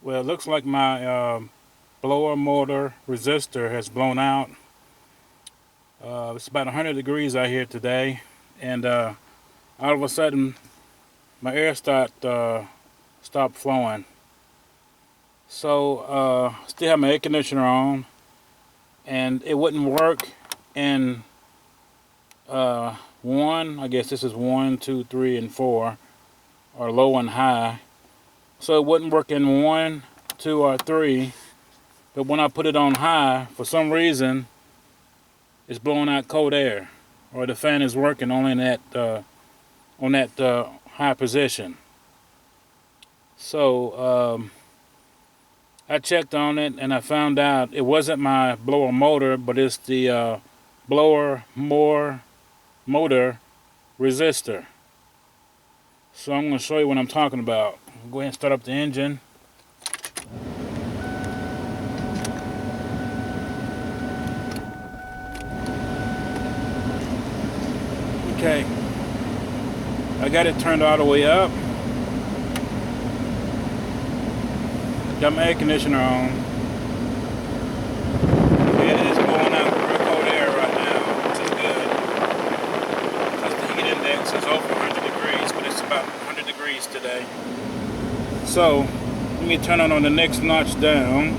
Well, it looks like my blower motor resistor has blown out. It's about 100 degrees out here today, and all of a sudden my air stopped flowing. So still have my air conditioner on, and it wouldn't work in one. I guess this is 1, 2, 3, and 4, or low and high. So it wouldn't work in 1, 2, or 3. But when I put it on high, for some reason, it's blowing out cold air, or the fan is working only in on that high position. So I checked on it and I found out it wasn't my blower motor, but it's the blower motor resistor. So I'm going to show you what I'm talking about. Go ahead and start up the engine. Okay, I got it turned all the way up. Got my air conditioner on. It is blowing out real cold air right now, which is good. Because the heat index is over 100 degrees, but it's about 100 degrees today. So, let me turn it on the next notch down.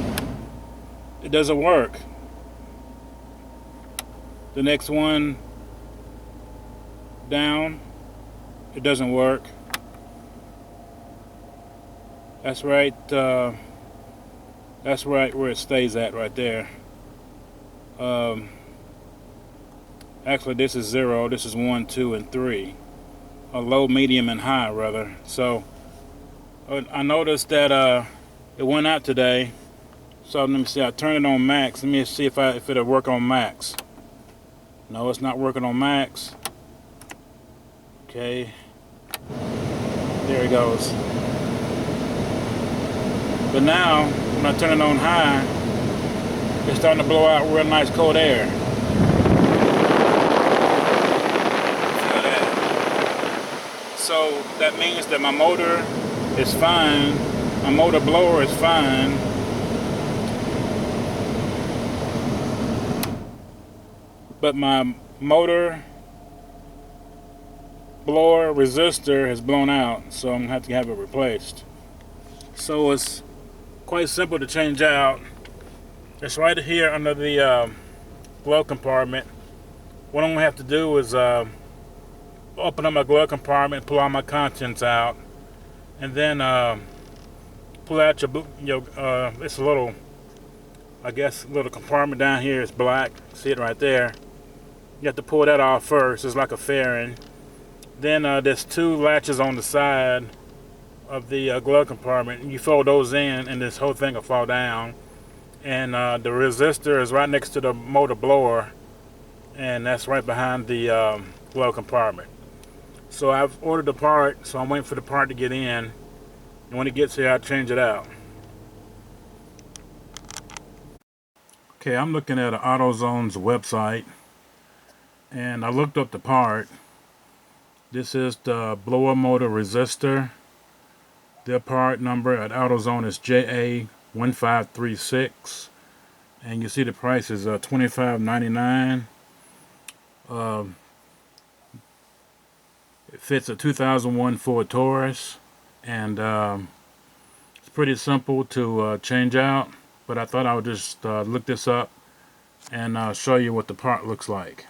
It doesn't work. The next one down, it doesn't work. That's right. That's right where it stays at right there. Actually, this is 0. This is 1, 2, and 3. A low, medium, and high, rather. So I noticed that it went out today. So let me see. I turned it on max. Let me see if it'll work on max. No, it's not working on max. Okay. There it goes. But now, when I turn it on high, it's starting to blow out real nice cold air. Feel that? So that means that my motor is fine. My motor blower is fine. But my motor blower resistor has blown out, so I'm going to have it replaced. So it's quite simple to change out. It's right here under the glove compartment. What I'm going to have to do is open up my glove compartment, pull all my contents out, and then pull out it's a little, I guess, little compartment down here is black. See it right there. You have to pull that off first. It's like a fairing. Then there's 2 latches on the side of the glove compartment, and you fold those in, and this whole thing will fall down. And the resistor is right next to the motor blower, and that's right behind the glove compartment. So I've ordered the part, so I'm waiting for the part to get in, and when it gets here, I'll change it out. Okay, I'm looking at AutoZone's website, and I looked up the part. This is the blower motor resistor. Their part number at AutoZone is JA1536, and you see the price is $25.99. It fits a 2001 Ford Taurus, and it's pretty simple to change out, but I thought I would just look this up and show you what the part looks like.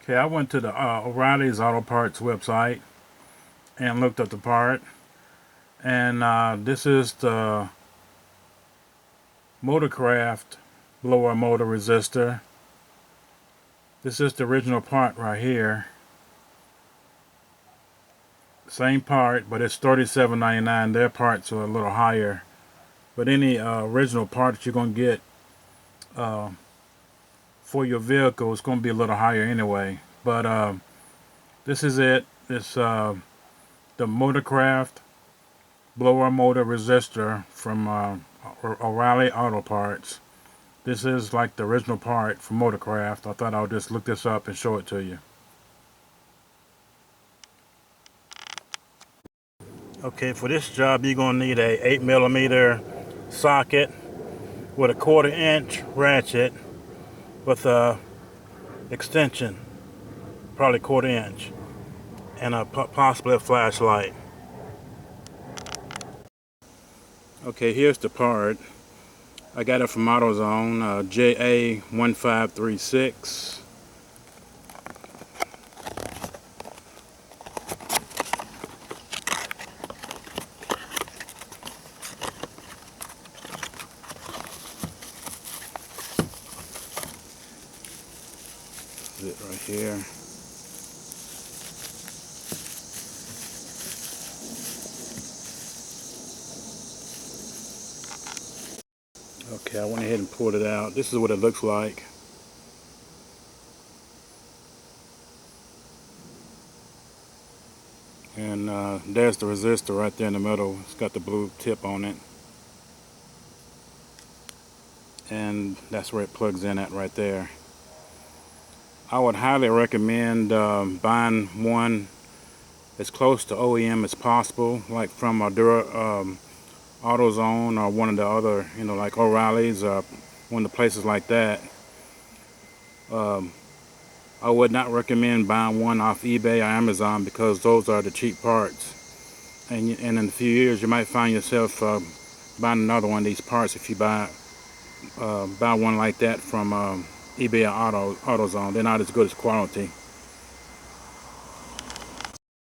Okay, I went to the O'Reilly's Auto Parts website and looked up the part, and this is the Motorcraft blower motor resistor. This is the original part right here. Same part, but it's $37.99. Their parts are a little higher, but any original part that you're going to get for your vehicle is going to be a little higher anyway. But this is it. It's the Motorcraft blower motor resistor from O'Reilly Auto Parts. This is like the original part from Motorcraft. I thought I would just look this up and show it to you. Okay, for this job you're gonna need a 8mm socket with a 1/4 inch ratchet with a extension, probably 1/4 inch, and possibly a flashlight. Okay, here's the part. I got it from AutoZone, JA1536. This is it right here. Okay, I went ahead and pulled it out. This is what it looks like. And there's the resistor right there in the middle. It's got the blue tip on it. And that's where it plugs in at right there. I would highly recommend buying one as close to OEM as possible, like from a AutoZone or one of the other, like O'Reilly's or one of the places like that. I would not recommend buying one off eBay or Amazon because those are the cheap parts. And in a few years you might find yourself buying another one of these parts if you buy one like that from eBay or AutoZone. They're not as good as quality.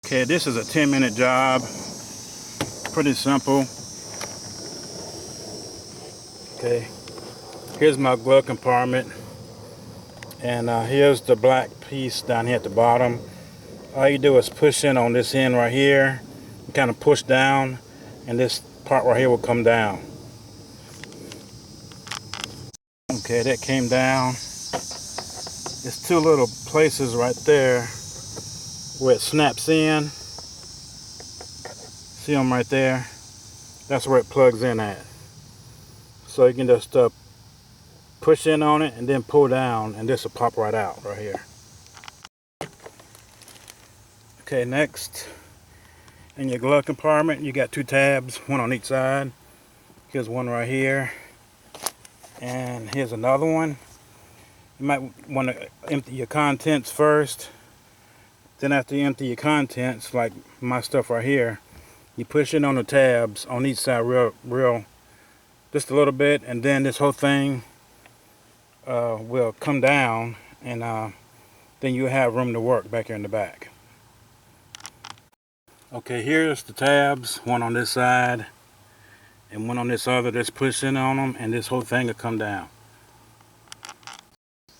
Okay, this is a 10-minute job. Pretty simple. Okay, here's my glove compartment, and here's the black piece down here at the bottom. All you do is push in on this end right here, and kind of push down, and this part right here will come down. Okay, that came down. There's two little places right there where it snaps in. See them right there? That's where it plugs in at. So you can just push in on it and then pull down, and this will pop right out right here. Okay, next, in your glove compartment you got two tabs, one on each side. Here's one right here, and here's another one. You might want to empty your contents first. Then after you empty your contents, like my stuff right here, you push in on the tabs on each side real just a little bit, and then this whole thing will come down, and then you have room to work back here in the back. Okay, here's the tabs, one on this side and one on this other. Just push in on them and this whole thing will come down.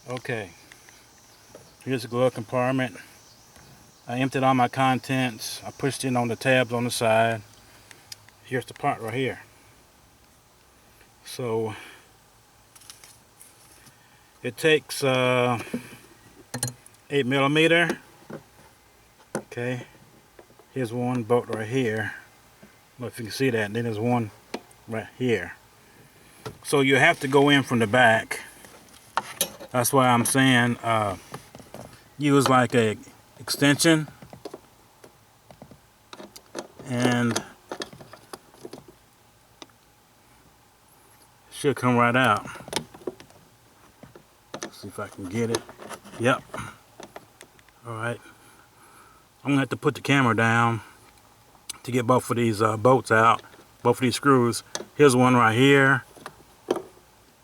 Okay, here's the glove compartment. I emptied all my contents. I pushed in on the tabs on the side. Here's the part right here. So it takes 8mm. Okay, here's one bolt right here. I don't know if you can see that. And then there's one right here. So you have to go in from the back. That's why I'm saying use like a extension, and should come right out. Let's see if I can get it. Yep. Alright. I'm gonna have to put the camera down to get both of these bolts out, both of these screws. Here's one right here,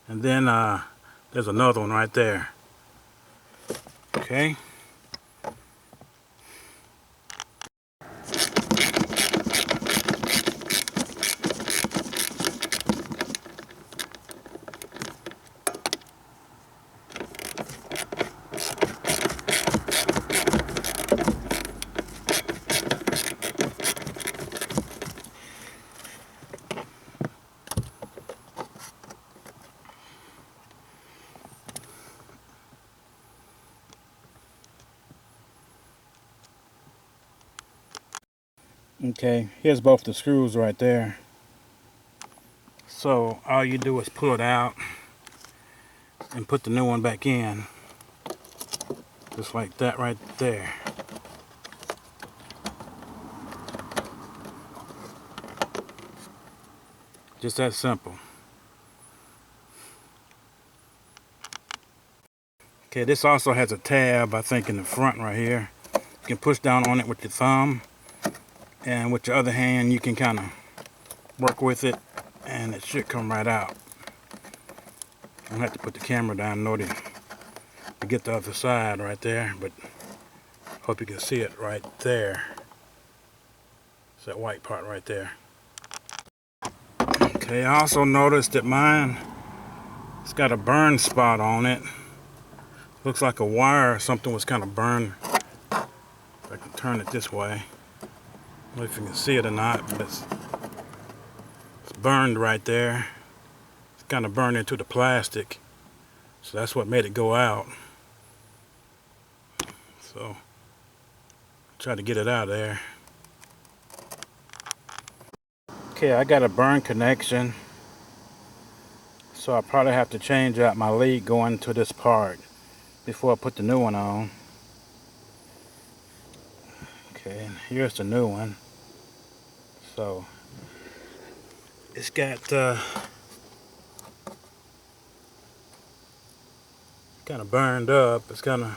and then there's another one right there. Okay. Okay, here's both the screws right there. So all you do is pull it out and put the new one back in, just like that right there. Just that simple. Okay, this also has a tab, I think, in the front right here. You can push down on it with your thumb, and with your other hand you can kind of work with it, and it should come right out. I'm gonna have to put the camera down in order to get the other side right there, but hope you can see it right there. It's that white part right there. Okay, I also noticed that mine, it's got a burn spot on it. Looks like a wire or something was kind of burned. If I can turn it this way. I don't know if you can see it or not, but it's burned right there. It's kind of burned into the plastic. So that's what made it go out. So try to get it out of there. Okay, I got a burn connection. So I'll probably have to change out my lead going to this part before I put the new one on. Okay, and here's the new one. So it's got kind of burned up. It's kind of,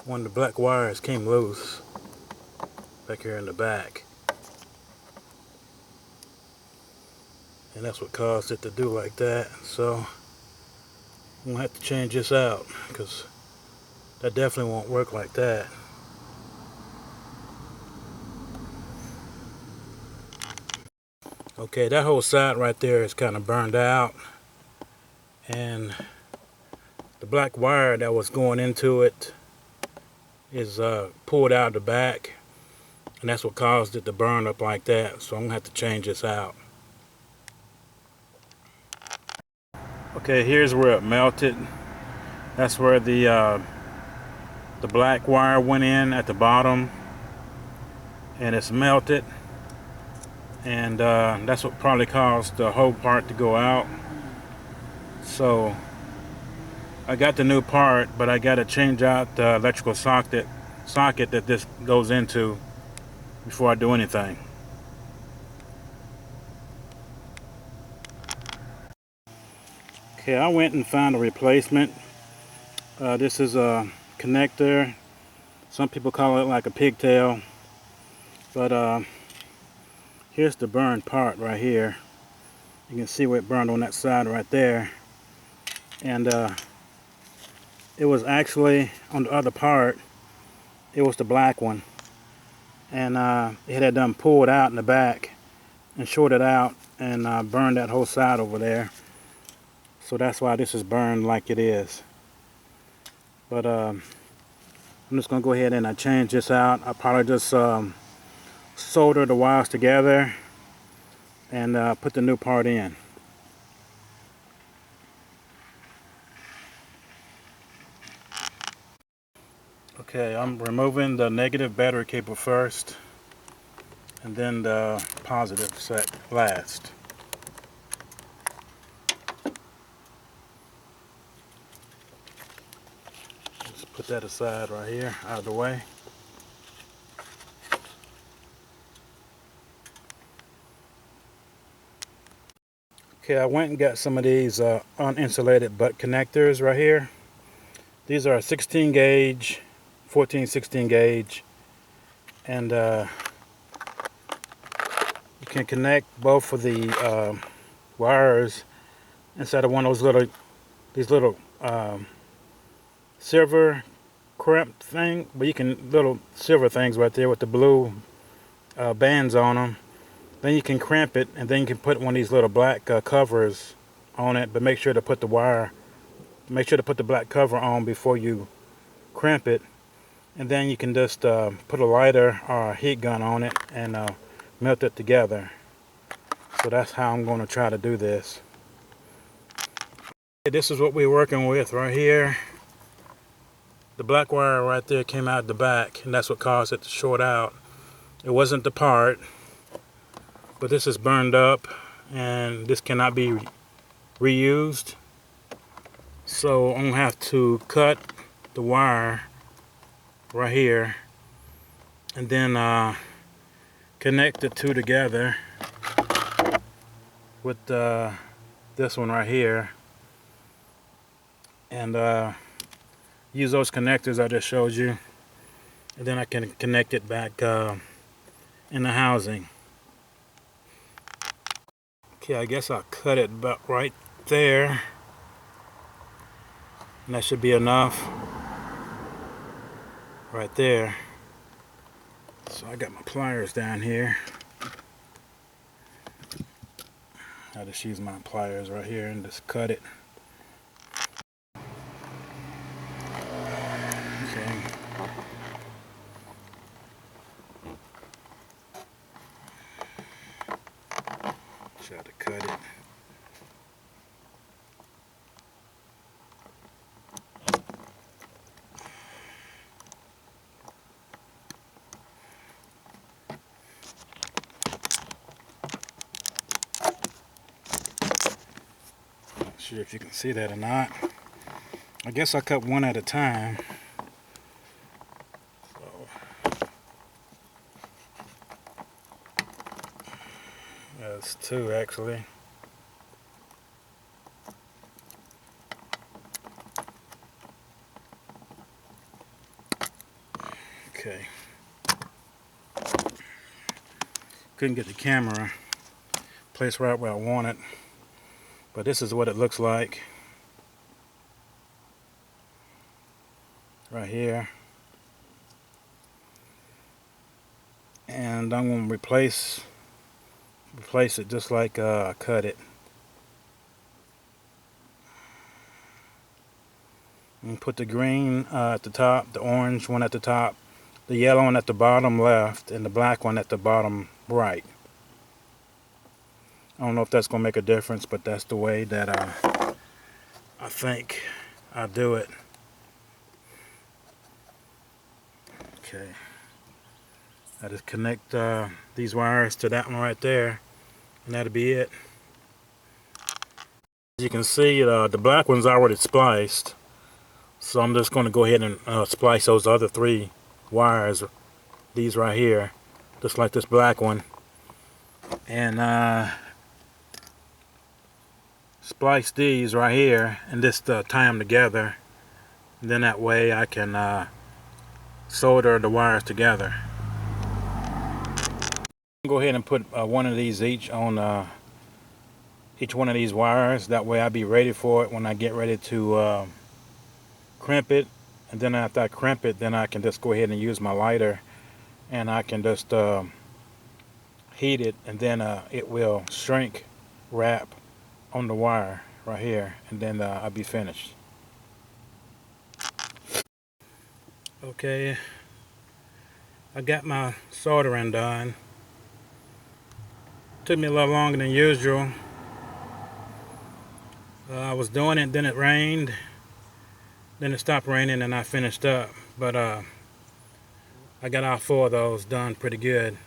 one of the black wires came loose back here in the back, and that's what caused it to do like that. So I'm gonna have to change this out, because that definitely won't work like that. Okay, that whole side right there is kind of burned out, and the black wire that was going into it is pulled out the back, and that's what caused it to burn up like that. So I'm gonna have to change this out. Okay, here's where it melted. That's where the black wire went in at the bottom, and it's melted, and that's what probably caused the whole part to go out. So I got the new part, but I got to change out the electrical socket that this goes into before I do anything. Okay, I went and found a replacement. This is a connector. Some people call it like a pigtail, but here's the burned part right here. You can see where it burned on that side right there, and it was actually on the other part. It was the black one, and it had done pulled out in the back and shorted out and burned that whole side over there. So that's why this is burned like it is. But I'm just gonna go ahead and change this out. I'll probably just solder the wires together and put the new part in. Okay, I'm removing the negative battery cable first, and then the positive set last. Just put that aside right here, out of the way. Okay, I went and got some of these uninsulated butt connectors right here. These are 16 gauge, 14, 16 gauge, and you can connect both of the wires inside of one of those little silver crimp thing, but you can, little silver things right there with the blue bands on them. Then you can crimp it, and then you can put one of these little black covers on it, but make sure to put the black cover on before you crimp it. And then you can just put a lighter or a heat gun on it and melt it together. So that's how I'm going to try to do this. This is what we're working with right here. The black wire right there came out the back, and that's what caused it to short out. It wasn't the part, but this is burned up, and this cannot be reused. So I'm gonna have to cut the wire right here, and then connect the two together with this one right here, and use those connectors I just showed you, and then I can connect it back in the housing. Okay, I guess I'll cut it about right there, and that should be enough right there. So I got my pliers down here. I just use my pliers right here and just cut it. Okay. Try to cut it. Not sure if you can see that or not. I guess I cut one at a time. That's two actually. Okay. Couldn't get the camera placed right where I want it, but this is what it looks like right here. And I'm going to replace it just like I cut it. And put the green at the top, the orange one at the top, the yellow one at the bottom left, and the black one at the bottom right. I don't know if that's going to make a difference, but that's the way that I think I do it. Okay. I just connect these wires to that one right there, and that'll be it. As you can see, the black one's already spliced, so I'm just going to go ahead and splice those other three wires, these right here, just like this black one, and splice these right here and just tie them together, and then that way I can solder the wires together. Go ahead and put one of these each on each one of these wires. That way I'll be ready for it when I get ready to crimp it. And then after I crimp it, then I can just go ahead and use my lighter, and I can just heat it, and then it will shrink wrap on the wire right here, and then I'll be finished. Okay, I got my soldering done. Took me a little longer than usual. I was doing it, then it rained, then it stopped raining, and I finished up. But I got all four of those done pretty good.